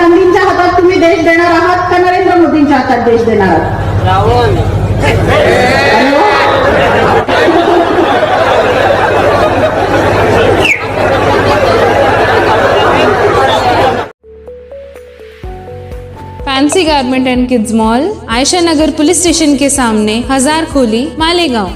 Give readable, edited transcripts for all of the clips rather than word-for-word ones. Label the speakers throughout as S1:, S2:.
S1: गांधींच्या हातात तुम्ही देश देणार आहात का नरेंद्र मोदींच्या हातात देश देणार आहात?
S2: Rahul
S3: fancy garment and kids mall, Ayesha Nagar police station के सामने, हजार खोली, मालेगांव।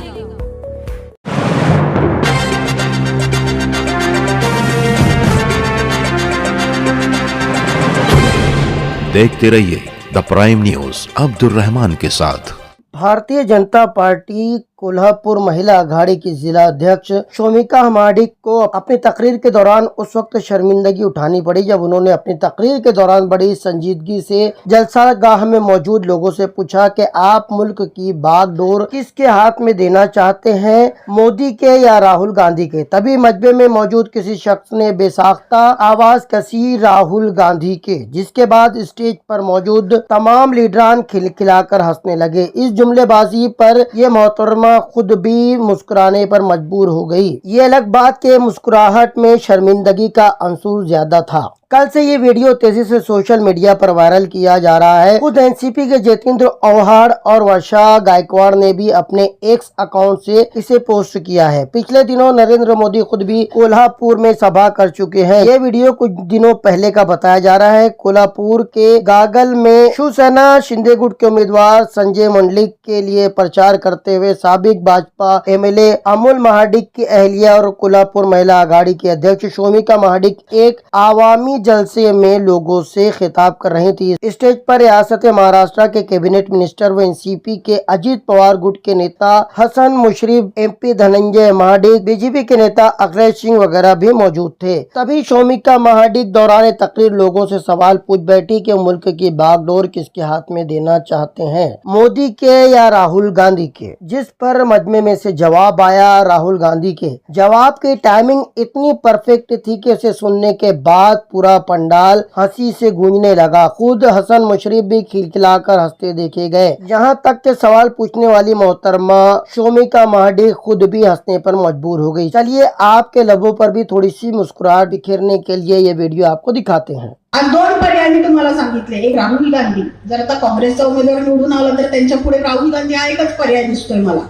S4: देखते रहिए the prime news Abdul Rahman के साथ।
S5: भारतीय जनता पार्टी कोल्हापुर महिला अघाड़ी की जिला अध्यक्ष शोमिका हमाडिक को अपनी तकरीर के दौरान उस वक्त शर्मिंदगी उठानी पड़ी जब उन्होंने अपनी तकरीर के दौरान बड़ी संजीदगी से जलसा गाह में मौजूद लोगों से पूछा कि आप मुल्क की बागडोर किसके हाथ में देना चाहते हैं, मोदी के या राहुल गांधी के। तभी मजबे में मौजूद किसी शख्स ने बेसाख्ता आवाज कसी राहुल गांधी के, जिसके बाद स्टेज पर मौजूद तमाम लीडरान खिलखिलाकर हंसने लगे। इस जुमलेबाजी पर यह मोहतरमा खुद भी मुस्कुराने पर मजबूर हो गई। ये अलग बात के मुस्कुराहट में शर्मिंदगी का अंसुर ज्यादा था। कल से ये वीडियो तेजी से सोशल मीडिया पर वायरल किया जा रहा है। खुद एनसीपी के जितेंद्र औहाड़ और वर्षा गायकवाड़ ने भी अपने एक्स अकाउंट से इसे पोस्ट किया है। पिछले दिनों नरेंद्र मोदी खुद भी कोल्हापुर में सभा कर चुके हैं। ये वीडियो कुछ दिनों पहले का बताया जा रहा है। कोल्हापुर के गागल में शिवसेना शिंदे गुट के उम्मीदवार संजय मंडलिक के लिए प्रचार करते हुए साबिक भाजपा एमएलए अमोल महाडिक की अहलिया और कोल्हापुर महिला अघाड़ी की अध्यक्ष शोमिका महाडिक एक आवामी जलसे में लोगों से खिताब कर रही थी। स्टेज पर रियासत महाराष्ट्र के कैबिनेट मिनिस्टर व एनसीपी के अजीत पवार गुट के नेता हसन मुशर्रफ, एमपी धनंजय महाडिक, बीजेपी के नेता अखिलेश सिंह वगैरह भी मौजूद थे। तभी शोमिका महाडिक दौरान तकरीर लोगों से सवाल पूछ बैठी कि मुल्क की बागडोर किसके हाथ में देना चाहते हैं, मोदी के या राहुल गांधी के। जिस पर मजमे में से जवाब आया राहुल गांधी के। जवाब की टाइमिंग इतनी परफेक्ट थी कि उसे सुनने के बाद पूरा पंडाल हंसी से गूंजने लगा। खुद हसन मुशर्रफ भी खिलखिलाकर हंसते देखे गए। यहाँ तक के सवाल पूछने वाली मोहतरमा शोमिका महाडिक खुद भी हंसने पर मजबूर हो गई। चलिए आपके लबों पर भी थोड़ी सी मुस्कुराहट बिखेरने के लिए ये वीडियो आपको दिखाते हैं।
S1: आणि दोन पर्याय मी तुम्हाला सांगितले, एक राहुल गांधी, जर आता काँग्रेसचा उमेदवार निवडून आला तर त्यांच्या पुढे राहुल गांधी हा एकच पर्याय दिसतोय मला।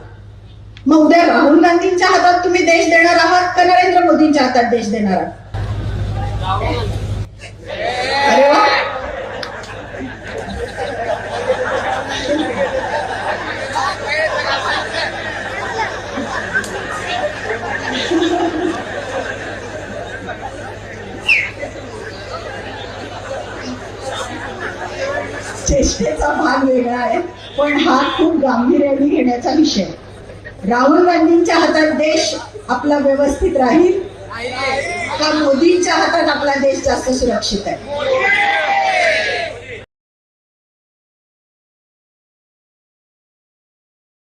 S1: मग उद्या राहुल गांधींच्या हातात तुम्ही देश देणार आहात का नरेंद्र मोदींच्या हातात देश देणार आहात? अरे वा, चेष्टेचा भाग वेगळा आहे, पण हा खूप गांभीर्याने घेण्याचा विषय। राहुल गांधींच्या हातात देश आपला व्यवस्थित राहील का मोदींच्या हातात आपला देश जास्त सुरक्षित आहे?